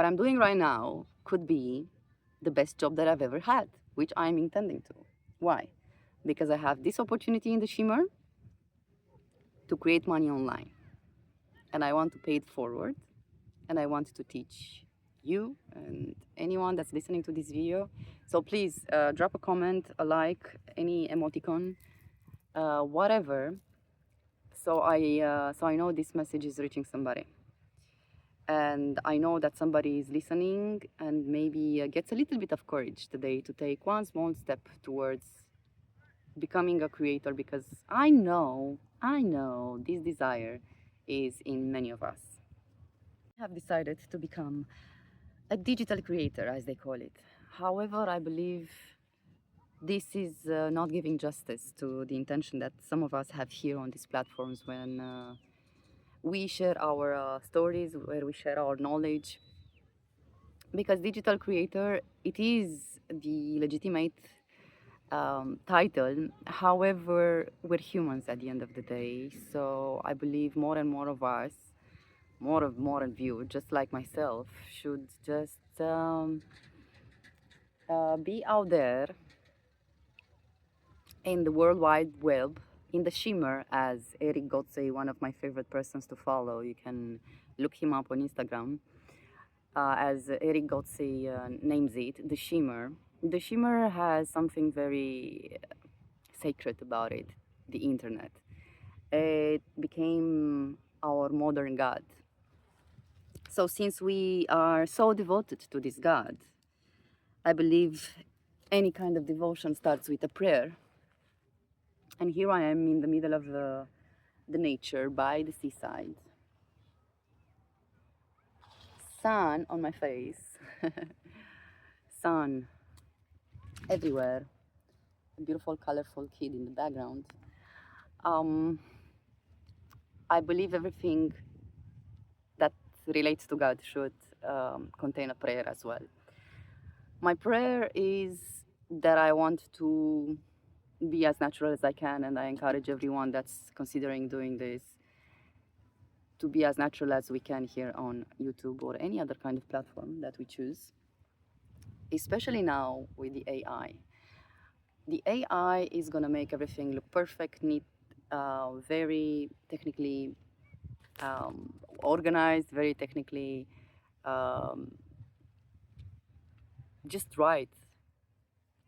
What I'm doing right now could be the best job that I've ever had, which I'm intending to. Why? Because I have this opportunity in the Shimmer to create money online. And I want to pay it forward. And I want to teach you and anyone that's listening to this video. So please drop a comment, a like, any emoticon, whatever. So I know this message is reaching somebody. And I know that somebody is listening and maybe gets a little bit of courage today to take one small step towards becoming a creator, because I know this desire is in many of us. I have decided to become a digital creator, as they call it. However, I believe this is not giving justice to the intention that some of us have here on these platforms when we share our stories, where we share our knowledge. Because digital creator, it is the legitimate title. However, we're humans at the end of the day. So I believe more and more of us, more of you, just like myself, should just be out there in the World Wide Web, in the Shimmer, as Eric Gotze, one of my favorite persons to follow. You can look him up on Instagram, as Eric Gotze names it, the Shimmer. The Shimmer has something very sacred about it, the internet. It became our modern God. So since we are so devoted to this God, I believe any kind of devotion starts with a prayer. And here I am in the middle of the nature by the seaside. Sun on my face, sun everywhere, a beautiful, colorful kid in the background. Um, I believe everything that relates to God should contain a prayer as well. My prayer is that I want to be as natural as I can, and I encourage everyone that's considering doing this to be as natural as we can here on YouTube or any other kind of platform that we choose, especially now with the AI. The AI is going to make everything look perfect, neat, very technically organized, very technically um, just right.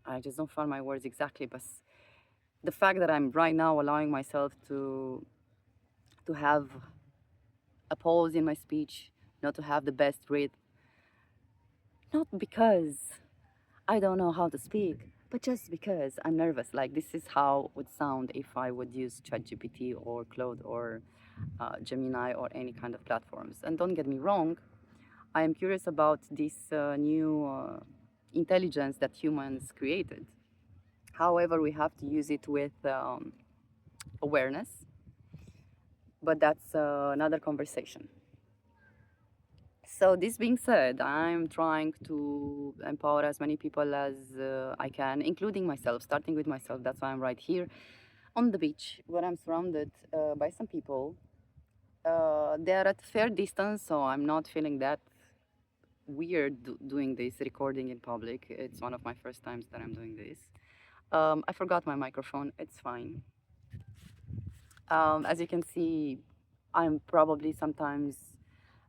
I just don't find my words exactly, but the fact that I'm right now allowing myself to have a pause in my speech, not to have the best rhythm, not because I don't know how to speak, but just because I'm nervous. Like, this is how it would sound if I would use ChatGPT or Claude or Gemini or any kind of platforms. And don't get me wrong, I am curious about this new intelligence that humans created. However, we have to use it with awareness, but that's another conversation. So this being said, I'm trying to empower as many people as I can, including myself, starting with myself. That's why I'm right here on the beach, where I'm surrounded by some people. They're at fair distance, so I'm not feeling that weird doing this, recording in public. It's one of my first times that I'm doing this. I forgot my microphone. It's fine. As you can see, I'm probably sometimes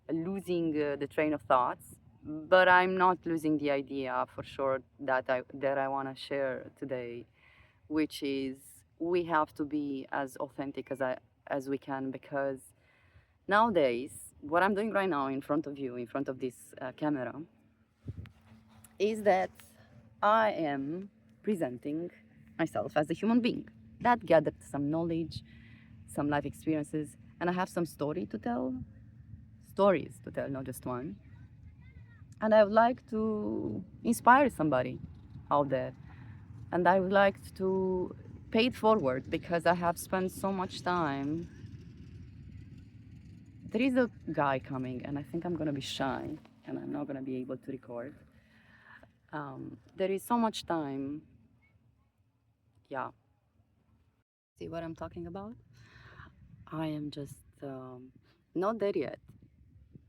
losing the train of thoughts, but I'm not losing the idea for sure that I want to share today, which is we have to be as authentic as we can, because nowadays what I'm doing right now in front of you, in front of this camera, is that I am presenting myself as a human being that gathered some knowledge, some life experiences, and I have some stories to tell, not just one. And I would like to inspire somebody out there. And I would like to pay it forward, because I have spent so much time. There is a guy coming, and I think I'm going to be shy and I'm not going to be able to record. There is so much time. Yeah. See what I'm talking about? I am just not there yet.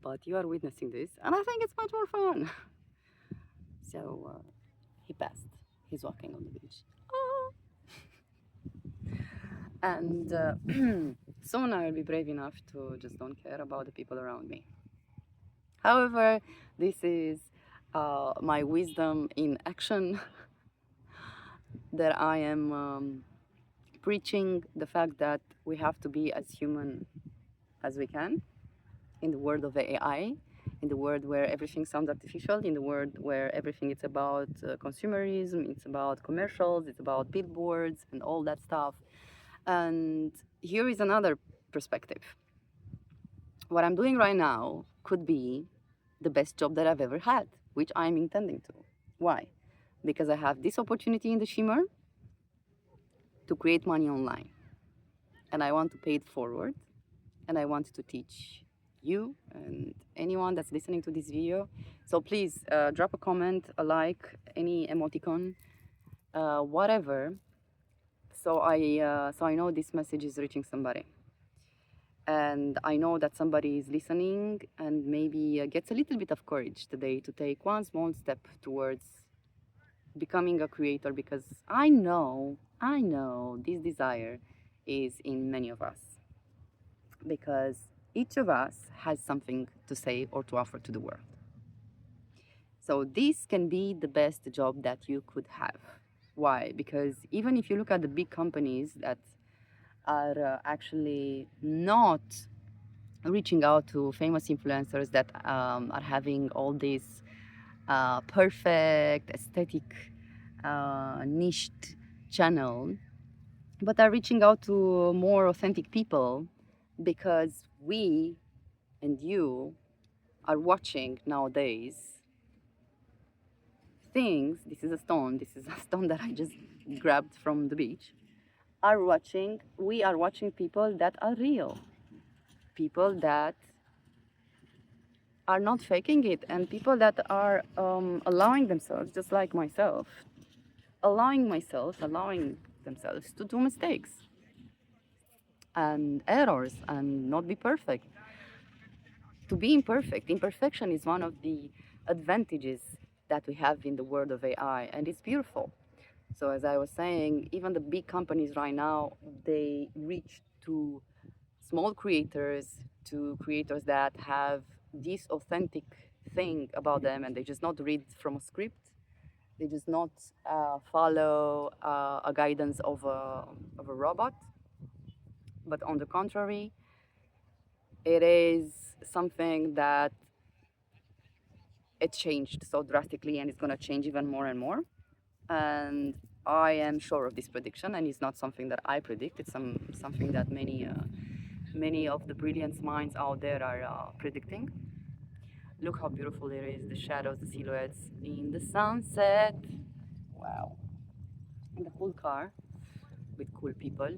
but you are witnessing this, and I think it's much more fun. So he passed. He's walking on the beach. Oh. And soon I will be brave enough to just don't care about the people around me. However, this is my wisdom in action that I am preaching the fact that we have to be as human as we can in the world of AI, in the world where everything sounds artificial, in the world where everything is about consumerism, it's about commercials, it's about billboards and all that stuff. And here is another perspective. What I'm doing right now could be the best job that I've ever had, which I'm intending to. Why? Because I have this opportunity in the Shimmer to create money online. And I want to pay it forward. And I want to teach you and anyone that's listening to this video. So please drop a comment, a like, any emoticon, whatever. So I know this message is reaching somebody. And I know that somebody is listening and maybe gets a little bit of courage today to take one small step towards becoming a creator, because I know this desire is in many of us, because each of us has something to say or to offer to the world. So this can be the best job that you could have. Why? Because even if you look at the big companies that are actually not reaching out to famous influencers that are having all these perfect aesthetic niched channel, but are reaching out to more authentic people, because we and you are watching nowadays things. This is a stone that I just grabbed from the beach. We are watching people that are real, people that are not faking it, and people that are allowing themselves, just like myself, allowing themselves to do mistakes and errors and not be perfect. To be imperfect, imperfection is one of the advantages that we have in the world of AI, and it's beautiful. So as I was saying, even the big companies right now, they reach to small creators, to creators that have this authentic thing about them, and they just not read from a script. They just not follow a guidance of a robot, but on the contrary, it is something that it changed so drastically, and it's going to change even more and more. And I am sure of this prediction, and it's not something that I predict. It's something that many of the brilliant minds out there are predicting. Look how beautiful it is, the shadows, the silhouettes in the sunset. Wow. And the cool car with cool people.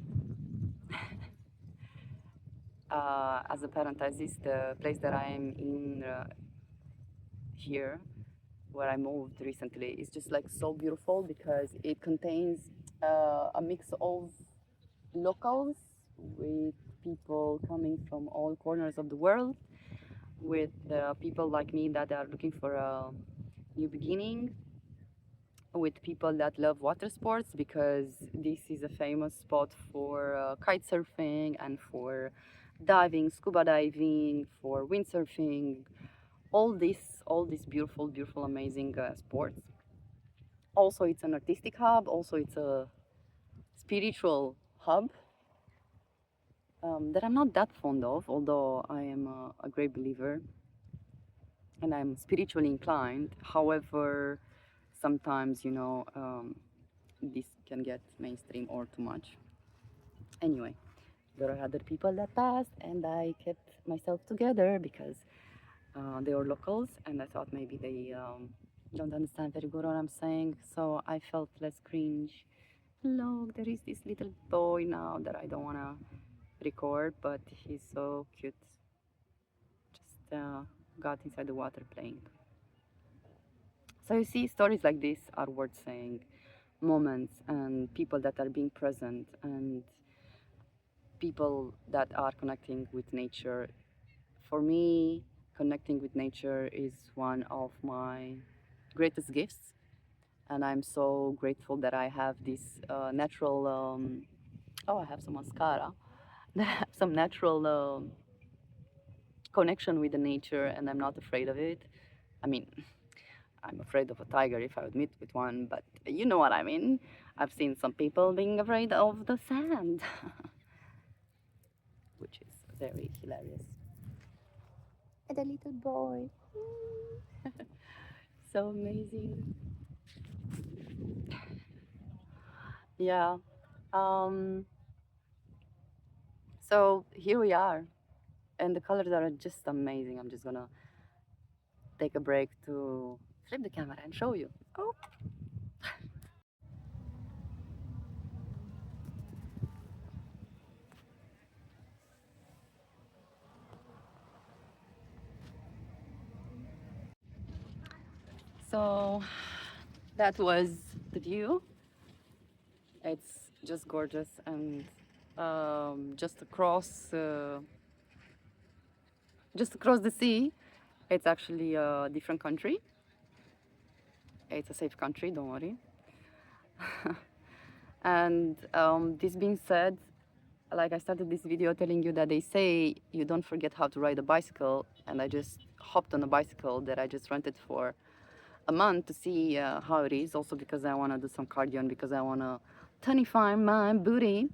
As a parenthesis, the place that I am in here, where I moved recently, is just like so beautiful, because it contains a mix of locals with people coming from all corners of the world, with people like me that are looking for a new beginning, with people that love water sports, because this is a famous spot for kite surfing and for diving, scuba diving, for windsurfing, all these beautiful, amazing sports. Also, it's an artistic hub. Also, it's a spiritual hub that I'm not that fond of, although I am a great believer and I'm spiritually inclined. However, sometimes, this can get mainstream or too much. Anyway, there are other people that passed, and I kept myself together because they were locals, and I thought maybe they don't understand very good what I'm saying, so I felt less cringe. Look, there is this little boy now that I don't want to record, but he's so cute. Just got inside the water playing. So you see, stories like this are worth saying. Moments and people that are being present, and people that are connecting with nature. For me, connecting with nature is one of my greatest gifts, and I'm so grateful that I have this natural. Oh, I have some mascara. That I have some natural connection with the nature, and I'm not afraid of it. I mean, I'm afraid of a tiger if I would meet with one, but you know what I mean. I've seen some people being afraid of the sand, which is very hilarious. And a little boy. So amazing. Yeah. Um, so here we are, and the colors are just amazing. I'm just gonna take a break to flip the camera and show you. Oh. So that was the view. It's just gorgeous, and just across the sea, it's actually a different country. It's a safe country, don't worry. And this being said, like I started this video telling you that they say you don't forget how to ride a bicycle, and I just hopped on a bicycle that I just rented for a month to see how it is. Also because I want to do some cardio and because I want to tonify my booty.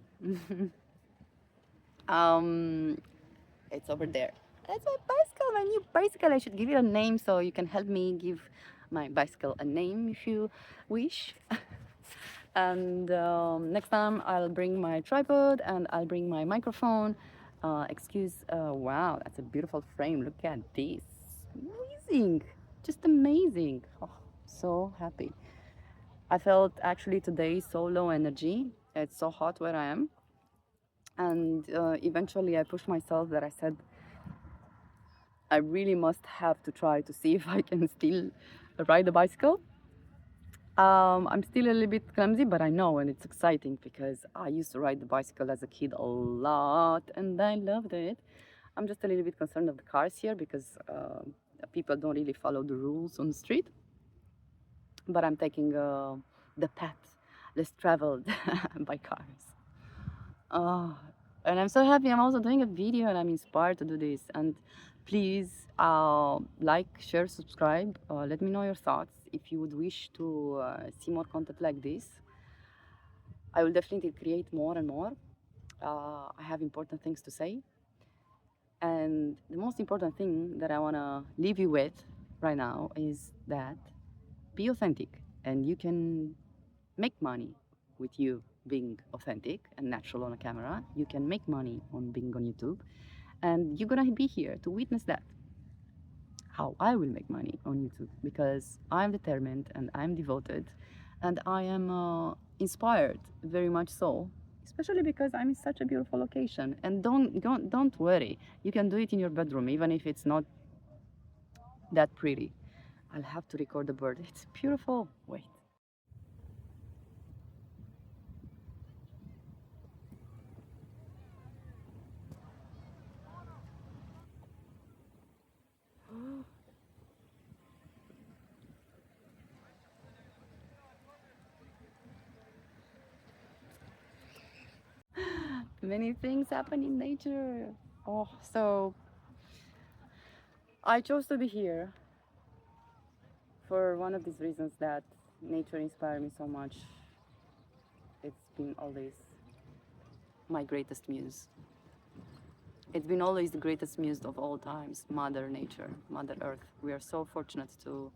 um, it's over there. That's my bicycle, my new bicycle. I should give it a name, so you can help me give my bicycle a name if you wish. And next time I'll bring my tripod and I'll bring my microphone. Wow, that's a beautiful frame. Look at this. Amazing. Just amazing. Oh, so happy. I felt actually today so low energy. It's so hot where I am. And eventually I pushed myself that I said, I really must have to try to see if I can still ride a bicycle. I'm still a little bit clumsy, but I know, and it's exciting because I used to ride the bicycle as a kid a lot, and I loved it. I'm just a little bit concerned of the cars here because people don't really follow the rules on the street. But I'm taking the path less traveled by cars. Oh, and I'm so happy. I'm also doing a video, and I'm inspired to do this. And please like, share, subscribe. Let me know your thoughts. If you would wish to see more content like this, I will definitely create more and more. I have important things to say. And the most important thing that I want to leave you with right now is that be authentic, and you can make money with you being authentic and natural on a camera. You can make money on being on YouTube, and you're gonna be here to witness that. How I will make money on YouTube, because I'm determined and I'm devoted, and I am inspired very much so. Especially because I'm in such a beautiful location, and don't worry. You can do it in your bedroom, even if it's not that pretty. I'll have to record the bird. It's beautiful. Wait. Many things happen in nature. Oh, so I chose to be here for one of these reasons, that nature inspired me so much. It's been always my greatest muse. It's been always the greatest muse of all times, Mother Nature, Mother Earth. We are so fortunate to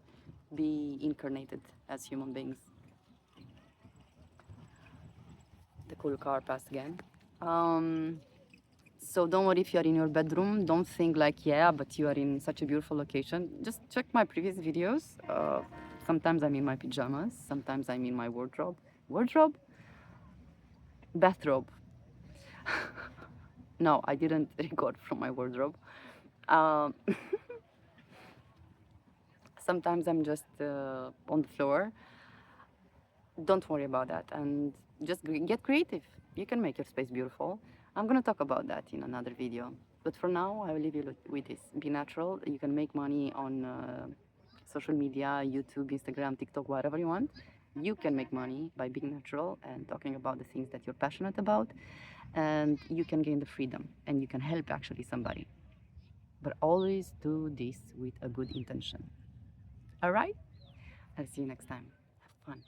be incarnated as human beings. The cool car passed again. So don't worry if you are in your bedroom. Don't think like, yeah, but you are in such a beautiful location. Just check my previous videos. Sometimes I'm in my pajamas. Sometimes I'm in my wardrobe. Wardrobe? Bathrobe. No, I didn't record from my wardrobe. Um, sometimes I'm just on the floor. Don't worry about that, and just get creative. You can make your space beautiful. I'm gonna talk about that in another video. But for now, I will leave you with this. Be natural. You can make money on social media, YouTube, Instagram, TikTok, whatever you want. You can make money by being natural and talking about the things that you're passionate about. And you can gain the freedom and you can help actually somebody. But always do this with a good intention. All right? I'll see you next time. Have fun.